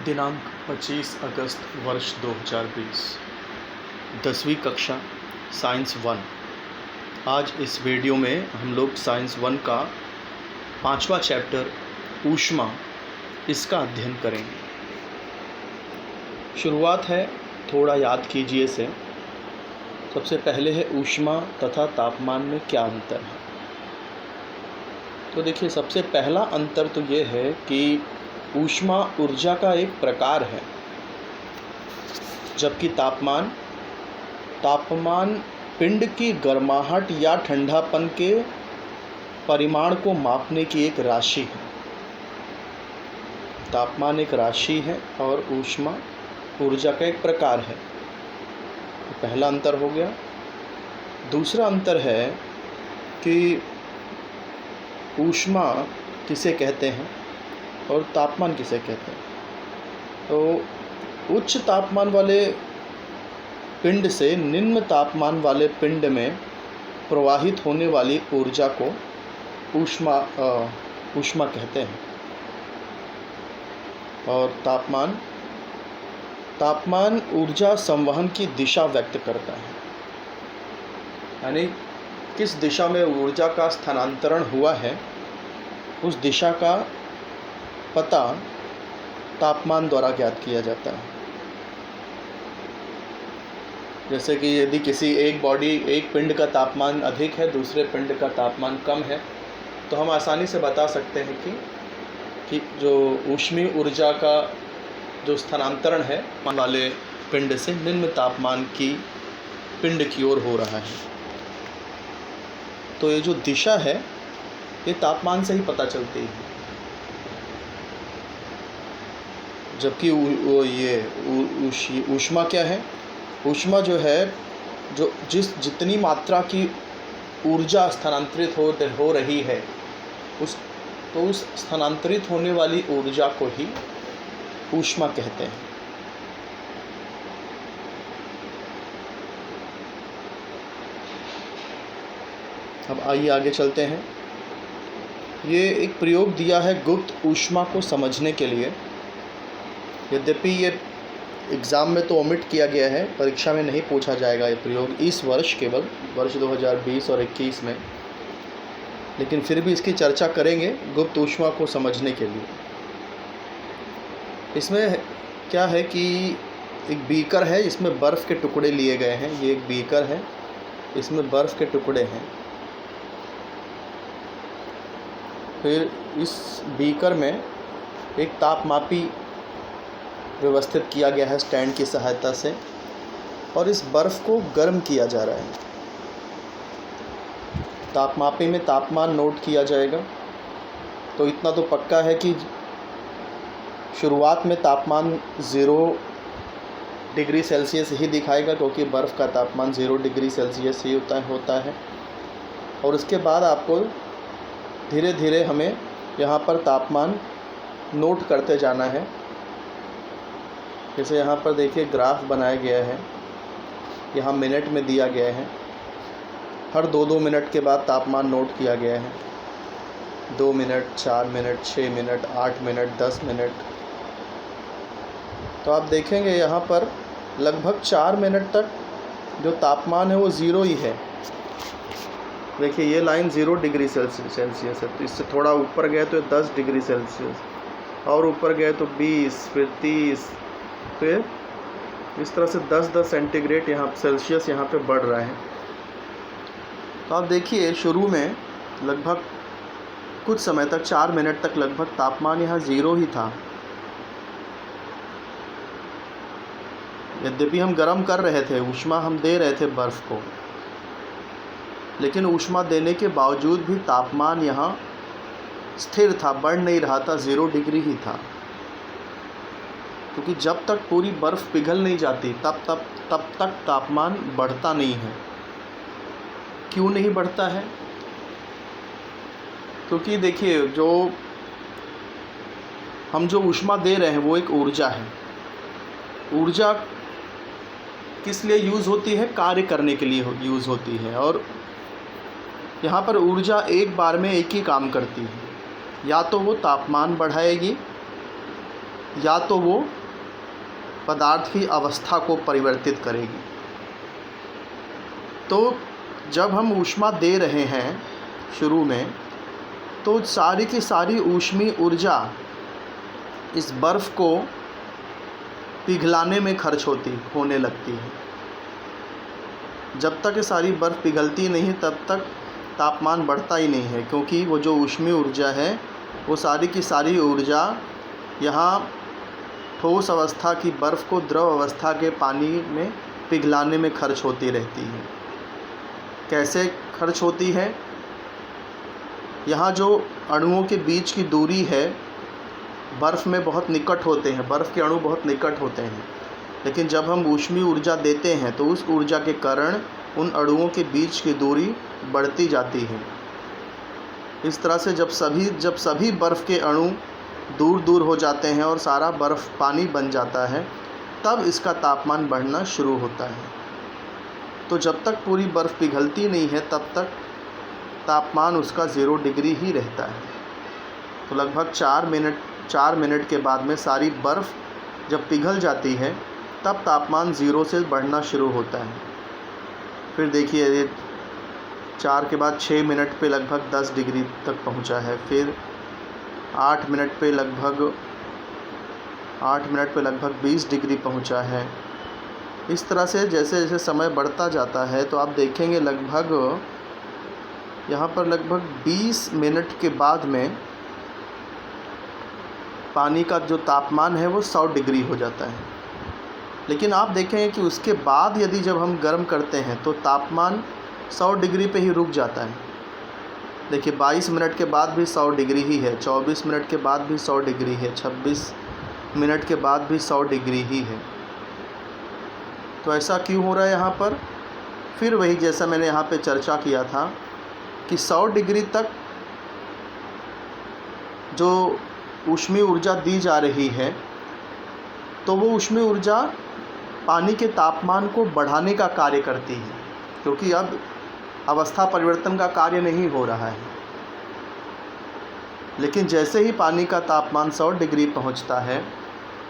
दिनांक 25 अगस्त वर्ष 2020, 10वीं कक्षा साइंस 1। आज इस वीडियो में हम लोग साइंस 1 का 5वां चैप्टर ऊष्मा इसका अध्ययन करेंगे। शुरुआत है, थोड़ा याद कीजिए इसे। सबसे पहले है ऊष्मा तथा तापमान में क्या अंतर है। तो देखिए, सबसे पहला अंतर तो ये है कि ऊष्मा ऊर्जा का एक प्रकार है, जबकि तापमान पिंड की गर्माहट या ठंडापन के परिमाण को मापने की एक राशि है। तापमान एक राशि है और ऊष्मा ऊर्जा का एक प्रकार है। पहला अंतर हो गया। दूसरा अंतर है कि ऊष्मा किसे कहते हैं और तापमान किसे कहते हैं। तो उच्च तापमान वाले पिंड से निम्न तापमान वाले पिंड में प्रवाहित होने वाली ऊर्जा को ऊष्मा कहते हैं। और तापमान ऊर्जा संवहन की दिशा व्यक्त करता है, यानी किस दिशा में ऊर्जा का स्थानांतरण हुआ है, उस दिशा का पता तापमान द्वारा ज्ञात किया जाता है। जैसे कि यदि किसी एक पिंड का तापमान अधिक है, दूसरे पिंड का तापमान कम है, तो हम आसानी से बता सकते हैं कि जो ऊष्मीय ऊर्जा का जो स्थानांतरण है वाले पिंड से निम्न तापमान की पिंड की ओर हो रहा है। तो ये जो दिशा है, ये तापमान से ही पता चलती है। जबकि ऊष्मा क्या है? ऊष्मा जो है, जितनी मात्रा की ऊर्जा स्थानांतरित हो रही है, उस स्थानांतरित होने वाली ऊर्जा को ही ऊष्मा कहते हैं। अब आइए आगे चलते हैं। ये एक प्रयोग दिया है गुप्त ऊष्मा को समझने के लिए। यद्यपि ये एग्ज़ाम में तो ओमिट किया गया है, परीक्षा में नहीं पूछा जाएगा ये प्रयोग इस वर्ष, केवल वर्ष 2020 और 21 में, लेकिन फिर भी इसकी चर्चा करेंगे गुप्त ऊष्मा को समझने के लिए। इसमें क्या है कि एक बीकर है, इसमें बर्फ़ के टुकड़े लिए गए हैं। ये एक बीकर है, इसमें बर्फ़ के टुकड़े हैं। फिर इस बीकर में एक तापमापी व्यवस्थित किया गया है स्टैंड की सहायता से, और इस बर्फ़ को गर्म किया जा रहा है। तापमापी में तापमान नोट किया जाएगा। तो इतना तो पक्का है कि शुरुआत में तापमान 0 डिग्री सेल्सियस ही दिखाएगा, क्योंकि बर्फ़ का तापमान 0 डिग्री सेल्सियस ही होता है। और उसके बाद आपको धीरे धीरे हमें यहाँ पर तापमान नोट करते जाना है। जैसे यहाँ पर देखिए, ग्राफ बनाया गया है, यहाँ मिनट में दिया गया है। हर 2-2 मिनट के बाद तापमान नोट किया गया है। 2 minute, 4 minute, 6 minute, 8 minute, 10 minute. तो आप देखेंगे यहाँ पर लगभग 4 मिनट तक जो तापमान है वो 0 ही है। देखिए, ये लाइन 0 डिग्री सेल्सियस है, तो इससे थोड़ा ऊपर गए तो 10 डिग्री सेल्सियस, और ऊपर गए तो 20, फिर 30, फिर इस तरह से 10-10 सेंटीग्रेड सेल्सियस यहाँ पे बढ़ रहा है। तो आप देखिए, शुरू में लगभग कुछ समय तक, 4 मिनट तक लगभग तापमान यहाँ 0 ही था। यद्यपि हम गर्म कर रहे थे, ऊष्मा हम दे रहे थे बर्फ़ को, लेकिन ऊष्मा देने के बावजूद भी तापमान यहाँ स्थिर था, बढ़ नहीं रहा था, 0 डिग्री ही था। क्योंकि जब तक पूरी बर्फ़ पिघल नहीं जाती तब तक तापमान बढ़ता नहीं है। क्यों नहीं बढ़ता है? क्योंकि देखिए, हम जो ऊष्मा दे रहे हैं वो एक ऊर्जा है। ऊर्जा किस लिए यूज़ होती है? कार्य करने के लिए यूज़ होती है। और यहाँ पर ऊर्जा एक बार में एक ही काम करती है। या तो वो तापमान बढ़ाएगी, या तो वो पदार्थ की अवस्था को परिवर्तित करेगी। तो जब हम ऊष्मा दे रहे हैं शुरू में, तो सारी की सारी ऊष्मीय ऊर्जा इस बर्फ़ को पिघलाने में खर्च होने लगती है। जब तक ये सारी बर्फ़ पिघलती नहीं तब तक तापमान बढ़ता ही नहीं है, क्योंकि वो जो ऊष्मीय ऊर्जा है वो सारी की सारी ऊर्जा यहाँ ठोस अवस्था की बर्फ़ को द्रव अवस्था के पानी में पिघलाने में खर्च होती रहती है। कैसे खर्च होती है? यहाँ जो अणुओं के बीच की दूरी है बर्फ़ में बहुत निकट होते हैं, बर्फ़ के अणु बहुत निकट होते हैं, लेकिन जब हम ऊष्मीय ऊर्जा देते हैं तो उस ऊर्जा के कारण उन अणुओं के बीच की दूरी बढ़ती जाती है। इस तरह से जब सभी बर्फ़ के अणु दूर दूर हो जाते हैं और सारा बर्फ़ पानी बन जाता है, तब इसका तापमान बढ़ना शुरू होता है। तो जब तक पूरी बर्फ़ पिघलती नहीं है तब तक तापमान उसका 0 डिग्री ही रहता है। तो लगभग 4 मिनट के बाद में सारी बर्फ़ जब पिघल जाती है तब तापमान 0 से बढ़ना शुरू होता है। फिर देखिए ये 4 के बाद 6 मिनट पे लगभग 10 डिग्री तक पहुंचा है, फिर 8 मिनट पे लगभग 20 डिग्री पहुंचा है। इस तरह से जैसे जैसे समय बढ़ता जाता है तो आप देखेंगे यहाँ पर लगभग 20 मिनट के बाद में पानी का जो तापमान है वो 100 डिग्री हो जाता है। लेकिन आप देखेंगे कि उसके बाद यदि जब हम गर्म करते हैं तो तापमान 100 डिग्री पे ही रुक जाता है। देखिए 22 मिनट के बाद भी 100 डिग्री ही है, 24 मिनट के बाद भी 100 डिग्री है, 26 मिनट के बाद भी 100 डिग्री ही है। तो ऐसा क्यों हो रहा है यहाँ पर? फिर वही जैसा मैंने यहाँ पे चर्चा किया था कि 100 डिग्री तक जो ऊष्मीय ऊर्जा दी जा रही है तो वो ऊष्मीय ऊर्जा पानी के तापमान को बढ़ाने का कार्य करती है, क्योंकि अब अवस्था परिवर्तन का कार्य नहीं हो रहा है। लेकिन जैसे ही पानी का तापमान 100 डिग्री पहुंचता है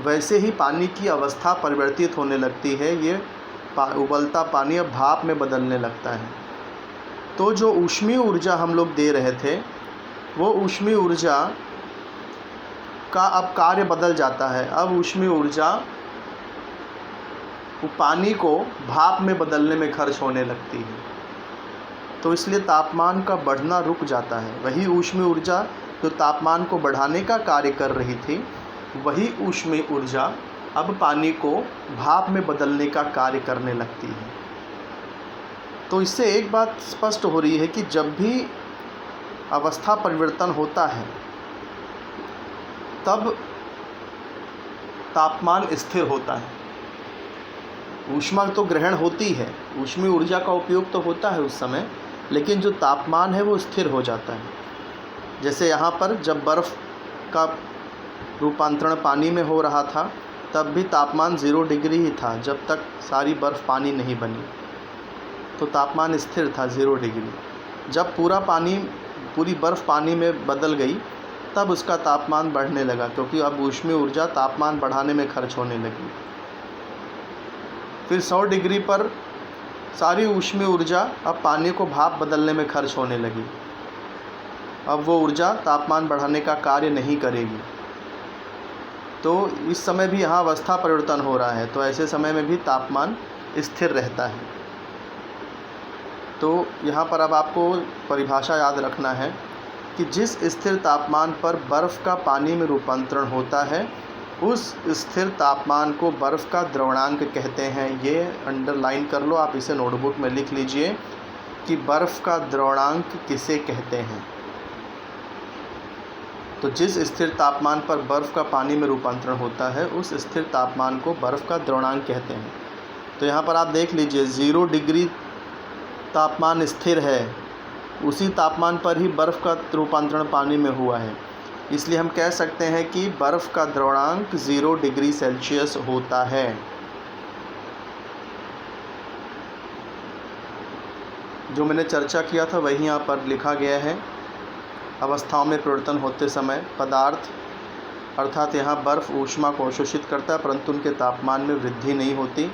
वैसे ही पानी की अवस्था परिवर्तित होने लगती है। ये उबलता पानी अब भाप में बदलने लगता है। तो जो ऊष्मीय ऊर्जा हम लोग दे रहे थे वो ऊष्मीय ऊर्जा का अब कार्य बदल जाता है। अब ऊष्मीय ऊर्जा पानी को भाप में बदलने में खर्च होने लगती है। तो इसलिए तापमान का बढ़ना रुक जाता है। वही ऊष्मीय ऊर्जा जो तापमान को बढ़ाने का कार्य कर रही थी, वही ऊष्मीय ऊर्जा अब पानी को भाप में बदलने का कार्य करने लगती है। तो इससे एक बात स्पष्ट हो रही है कि जब भी अवस्था परिवर्तन होता है तब तापमान स्थिर होता है। ऊष्मा तो ग्रहण होती है, ऊष्मीय ऊर्जा का उपयोग तो होता है उस समय, लेकिन जो तापमान है वो स्थिर हो जाता है। जैसे यहाँ पर जब बर्फ़ का रूपांतरण पानी में हो रहा था तब भी तापमान 0 डिग्री ही था, जब तक सारी बर्फ़ पानी नहीं बनी तो तापमान स्थिर था 0 डिग्री। जब पूरी बर्फ़ पानी में बदल गई तब उसका तापमान बढ़ने लगा, क्योंकि अब ऊष्मीय ऊर्जा तापमान बढ़ाने में खर्च होने लगी। फिर 100 डिग्री पर सारी ऊष्मीय ऊर्जा अब पानी को भाप बदलने में खर्च होने लगी। अब वो ऊर्जा तापमान बढ़ाने का कार्य नहीं करेगी। तो इस समय भी यहाँ अवस्था परिवर्तन हो रहा है, तो ऐसे समय में भी तापमान स्थिर रहता है। तो यहाँ पर अब आपको परिभाषा याद रखना है कि जिस स्थिर तापमान पर बर्फ़ का पानी में रूपांतरण होता है उस स्थिर तापमान को बर्फ़ का द्रवणांक कहते हैं। ये अंडरलाइन कर लो, आप इसे नोटबुक में लिख लीजिए कि बर्फ़ का द्रवणांक किसे कहते हैं। तो जिस स्थिर तापमान पर बर्फ़ का पानी में रूपांतरण होता है उस स्थिर तापमान को बर्फ़ का द्रवणांक कहते हैं। तो यहाँ पर आप देख लीजिए 0 डिग्री तापमान स्थिर है, उसी तापमान पर ही बर्फ़ का रूपांतरण पानी में हुआ है, इसलिए हम कह सकते हैं कि बर्फ़ का द्रवणांक 0 डिग्री सेल्सियस होता है। जो मैंने चर्चा किया था वही यहाँ पर लिखा गया है। अवस्थाओं में परिवर्तन होते समय पदार्थ अर्थात यहाँ बर्फ़ ऊष्मा को अवशोषित करता है परंतु उनके तापमान में वृद्धि नहीं होती।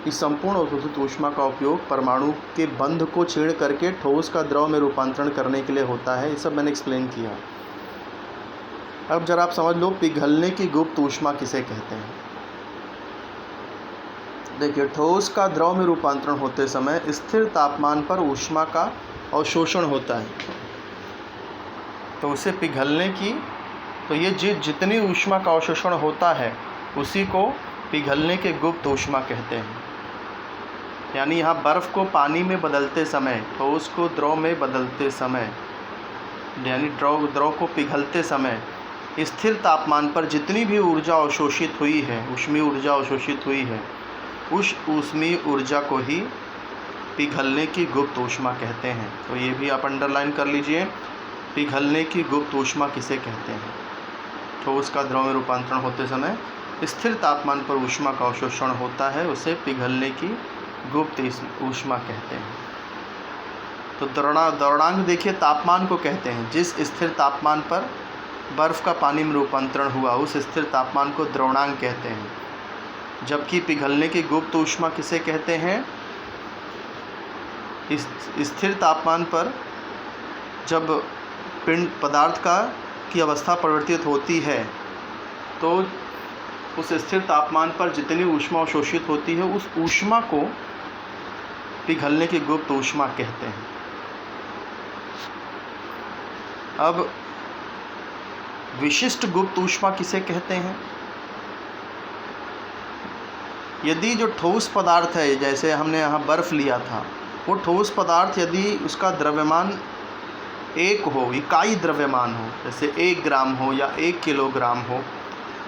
इस संपूर्ण अवशोषित ऊष्मा का उपयोग परमाणु के बंध को छेड़ करके ठोस का द्रव में रूपांतरण करने के लिए होता है। ये सब मैंने एक्सप्लेन किया। अब जरा आप समझ लो पिघलने की गुप्त ऊष्मा किसे कहते हैं। देखिए, ठोस का द्रव में रूपांतरण होते समय स्थिर तापमान पर ऊष्मा का अवशोषण होता है, तो उसे पिघलने की, तो ये जितनी ऊष्मा का अवशोषण होता है उसी को पिघलने के गुप्त ऊष्मा कहते हैं। यानी यहाँ बर्फ़ को पानी में बदलते समय, ठोस को द्रव में बदलते समय, यानी द्रव को पिघलते समय स्थिर तापमान पर जितनी भी ऊर्जा अवशोषित हुई है, ऊष्मीय ऊर्जा अवशोषित हुई है, उस ऊष्मीय ऊर्जा को ही पिघलने की गुप्त ऊष्मा कहते हैं। तो ये भी आप अंडरलाइन कर लीजिए, पिघलने की गुप्त ऊष्मा किसे कहते हैं। ठोस का द्रव में रूपांतरण होते समय स्थिर तापमान पर ऊष्मा का अवशोषण होता है, उसे पिघलने की गुप्त ऊष्मा कहते हैं। तो द्रवणांक देखिए तापमान को कहते हैं। जिस स्थिर तापमान पर बर्फ़ का पानी में रूपांतरण हुआ उस स्थिर तापमान को द्रवणांक कहते हैं। जबकि पिघलने की गुप्त ऊष्मा किसे कहते हैं। इस स्थिर तापमान पर जब पिंड पदार्थ की अवस्था परिवर्तित होती है तो उस स्थिर तापमान पर जितनी ऊष्मा अवशोषित होती है उस ऊष्मा को पिघलने की गुप्त ऊष्मा कहते हैं। अब विशिष्ट गुप्त ऊष्मा किसे कहते हैं। यदि जो ठोस पदार्थ है, जैसे हमने यहाँ बर्फ़ लिया था, वो ठोस पदार्थ यदि उसका द्रव्यमान एक हो, इकाई द्रव्यमान हो, जैसे 1 ग्राम हो या 1 किलोग्राम हो,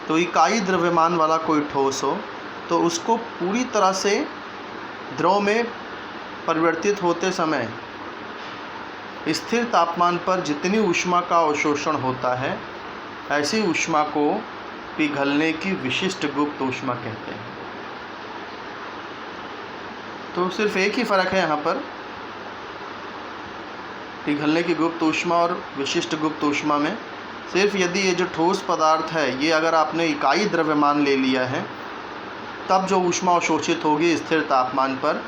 तो इकाई द्रव्यमान वाला कोई ठोस हो तो उसको पूरी तरह से द्रव में परिवर्तित होते समय स्थिर तापमान पर जितनी ऊष्मा का अवशोषण होता है ऐसी ऊष्मा को पिघलने की विशिष्ट गुप्त ऊष्मा कहते हैं। तो सिर्फ एक ही फ़र्क है यहाँ पर पिघलने की गुप्त ऊष्मा और विशिष्ट गुप्त ऊष्मा में। सिर्फ यदि ये जो ठोस पदार्थ है ये अगर आपने इकाई द्रव्यमान ले लिया है तब जो ऊष्मा अवशोषित होगी स्थिर तापमान पर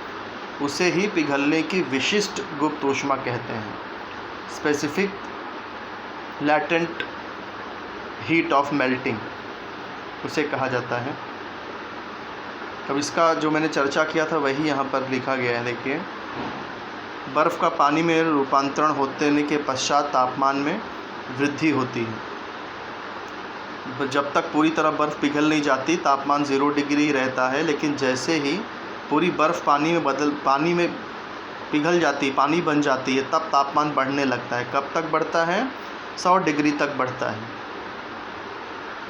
उसे ही पिघलने की विशिष्ट गुप्त ऊष्मा कहते हैं। Specific latent heat of melting उसे कहा जाता है। अब इसका जो मैंने चर्चा किया था वही यहाँ पर लिखा गया है। देखिए, बर्फ़ का पानी में रूपांतरण होने के पश्चात तापमान में वृद्धि होती है। जब तक पूरी तरह बर्फ़ पिघल नहीं जाती तापमान 0 डिग्री रहता है, लेकिन जैसे ही पूरी बर्फ़ पानी में पिघल जाती, पानी बन जाती है, तब तापमान बढ़ने लगता है। कब तक बढ़ता है? 100 डिग्री तक बढ़ता है।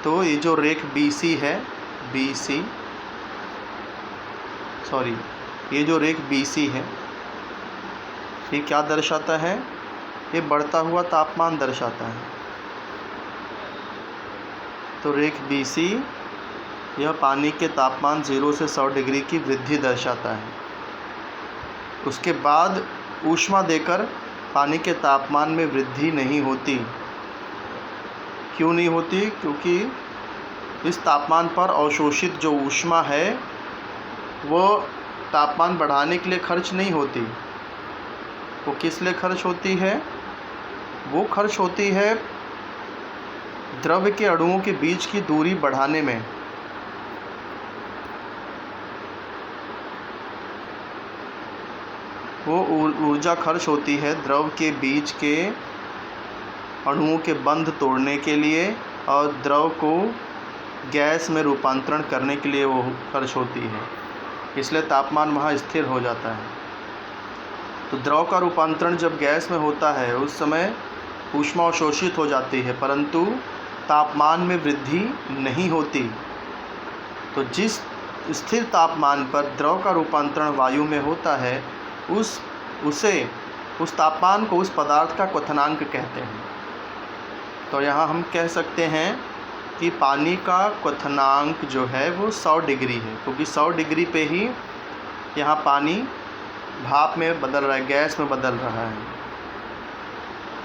तो ये जो रेख ये जो रेख BC है ये क्या दर्शाता है? ये बढ़ता हुआ तापमान दर्शाता है। तो रेख BC यह पानी के तापमान 0 से 100 डिग्री की वृद्धि दर्शाता है। उसके बाद ऊष्मा देकर पानी के तापमान में वृद्धि नहीं होती। क्यों नहीं होती? क्योंकि इस तापमान पर अवशोषित जो ऊष्मा है वो तापमान बढ़ाने के लिए खर्च नहीं होती। वो किस लिए खर्च होती है? वो खर्च होती है द्रव के अणुओं के बीच की दूरी बढ़ाने में। वो ऊर्जा खर्च होती है द्रव के बीच के अणुओं के बंध तोड़ने के लिए और द्रव को गैस में रूपांतरण करने के लिए वो खर्च होती है। इसलिए तापमान वहाँ स्थिर हो जाता है। तो द्रव का रूपांतरण जब गैस में होता है उस समय ऊष्मा अवशोषित हो जाती है परंतु तापमान में वृद्धि नहीं होती। तो जिस स्थिर तापमान पर द्रव का रूपांतरण वायु में होता है उस तापमान को उस पदार्थ का क्वथनांक कहते हैं। तो यहाँ हम कह सकते हैं कि पानी का क्वथनांक जो है वो 100 डिग्री है, क्योंकि 100 डिग्री पे ही यहाँ पानी भाप में बदल रहा है, गैस में बदल रहा है।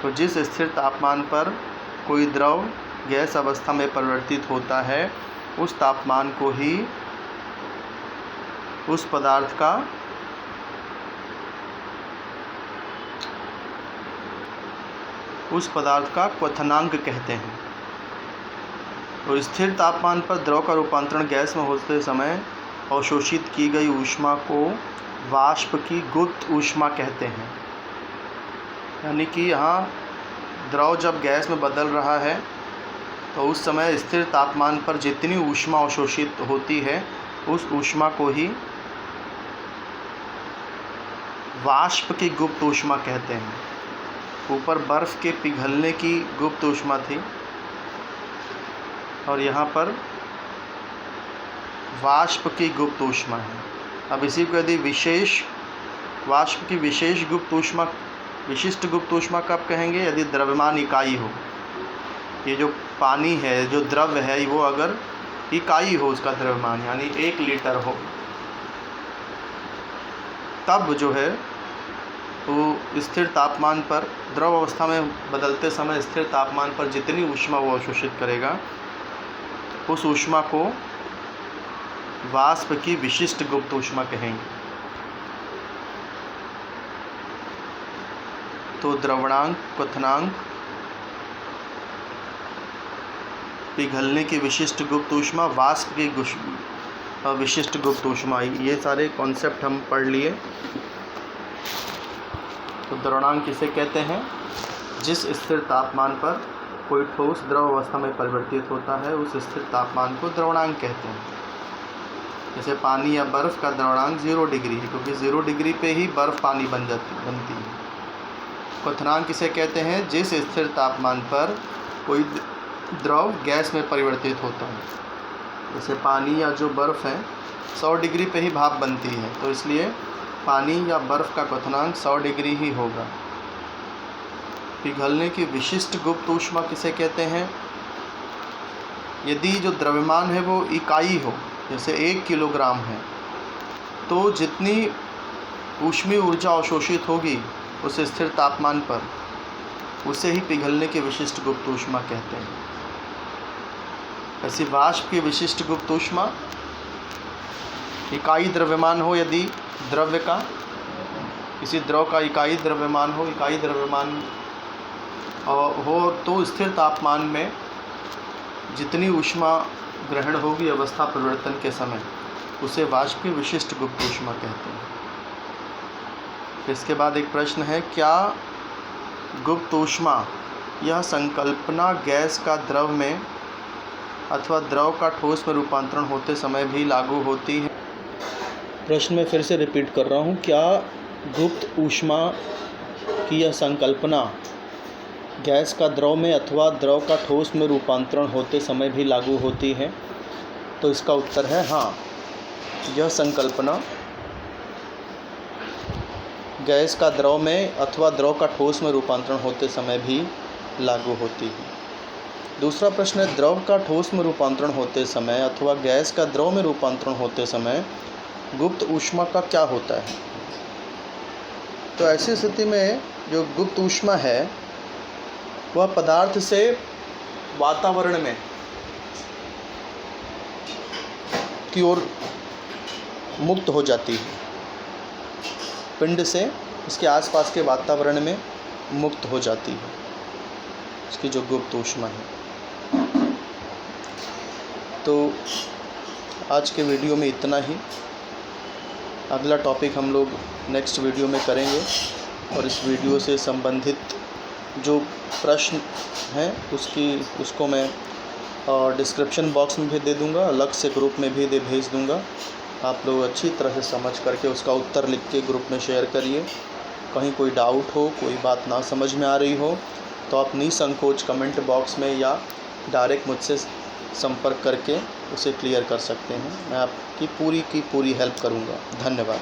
तो जिस स्थिर तापमान पर कोई द्रव गैस अवस्था में परिवर्तित होता है उस तापमान को ही उस पदार्थ का क्वथनांक कहते हैं। तो स्थिर तापमान पर द्रव का रूपांतरण गैस में होते समय अवशोषित की गई ऊष्मा को वाष्प की गुप्त ऊष्मा कहते हैं। यानी कि यहाँ द्रव जब गैस में बदल रहा है तो उस समय स्थिर तापमान पर जितनी ऊष्मा अवशोषित होती है उस ऊष्मा को ही वाष्प की गुप्त ऊष्मा कहते हैं। ऊपर बर्फ़ के पिघलने की गुप्त ऊष्मा थी और यहाँ पर वाष्प की गुप्त ऊष्मा है। अब इसी को यदि वाष्प की विशिष्ट गुप्त ऊष्मा कब कहेंगे? यदि द्रव्यमान इकाई हो। ये जो पानी है, जो द्रव्य है, वो अगर इकाई हो उसका द्रव्यमान, यानी 1 लीटर हो, तब जो है वो स्थिर तापमान पर द्रव अवस्था में बदलते समय स्थिर तापमान पर जितनी ऊष्मा वो अवशोषित करेगा उस ऊष्मा को वाष्प की विशिष्ट गुप्त ऊष्मा कहेंगे। तो द्रवणांक, क्वथनांक, पिघलने की विशिष्ट गुप्त ऊष्मा, वाष्प की विशिष्ट गुप्त ऊष्मा, ये सारे कॉन्सेप्ट हम पढ़ लिए। तो द्रवणांक किसे कहते हैं? जिस स्थिर तापमान पर कोई ठोस द्रव अवस्था में परिवर्तित होता है उस स्थिर तापमान को द्रवणांक कहते हैं। जैसे पानी या बर्फ़ का द्रवणांक 0 डिग्री है, क्योंकि 0 डिग्री पे ही बर्फ़ पानी बनती है। क्वथनांक किसे कहते हैं? जिस स्थिर तापमान पर कोई द्रव गैस में परिवर्तित होता है। जैसे पानी या जो बर्फ़ है 100 डिग्री पे ही भाप बनती है, तो इसलिए पानी या बर्फ़ का क्वथनांक 100 डिग्री ही होगा। पिघलने की विशिष्ट गुप्त ऊष्मा किसे कहते हैं? यदि जो द्रव्यमान है वो इकाई हो, जैसे 1 किलोग्राम है, तो जितनी ऊष्मीय ऊर्जा अवशोषित होगी उस स्थिर तापमान पर, उसे ही पिघलने की विशिष्ट गुप्त ऊष्मा कहते हैं। ऐसी वाष्प की विशिष्ट गुप्त ऊष्मा, इकाई द्रव्यमान हो, यदि द्रव्य का, किसी द्रव का इकाई द्रव्यमान हो तो स्थिर तापमान में जितनी ऊष्मा ग्रहण होगी अवस्था परिवर्तन के समय, उसे वाष्प की विशिष्ट गुप्त ऊष्मा कहते हैं। इसके बाद एक प्रश्न है, क्या गुप्त ऊष्मा यह संकल्पना गैस का द्रव में अथवा द्रव का ठोस में रूपांतरण होते समय भी लागू होती है? प्रश्न में फिर से रिपीट कर रहा हूँ, क्या गुप्त ऊष्मा की यह संकल्पना गैस का द्रव में अथवा द्रव का ठोस में रूपांतरण होते समय भी लागू होती है? तो इसका उत्तर है हाँ, यह संकल्पना गैस का द्रव में अथवा द्रव का ठोस में रूपांतरण होते समय भी लागू होती है। दूसरा प्रश्न है, द्रव का ठोस में रूपांतरण होते समय अथवा गैस का द्रव में रूपांतरण होते समय गुप्त ऊष्मा का क्या होता है? तो ऐसी स्थिति में जो गुप्त ऊष्मा है वह पदार्थ से वातावरण में की ओर मुक्त हो जाती है, पिंड से इसके आसपास के वातावरण में मुक्त हो जाती है इसकी जो गुप्त ऊष्मा है। तो आज के वीडियो में इतना ही। अगला टॉपिक हम लोग नेक्स्ट वीडियो में करेंगे और इस वीडियो से संबंधित जो प्रश्न हैं उसको मैं डिस्क्रिप्शन बॉक्स में भी दे दूंगा, अलग से ग्रुप में भी भेज दूंगा। आप लोग अच्छी तरह से समझ करके उसका उत्तर लिख के ग्रुप में शेयर करिए। कहीं कोई डाउट हो, कोई बात ना समझ में आ रही हो तो आप निसंकोच कमेंट बॉक्स में या डायरेक्ट मुझसे संपर्क करके उसे क्लियर कर सकते हैं। मैं आपकी पूरी हेल्प करूँगा। धन्यवाद।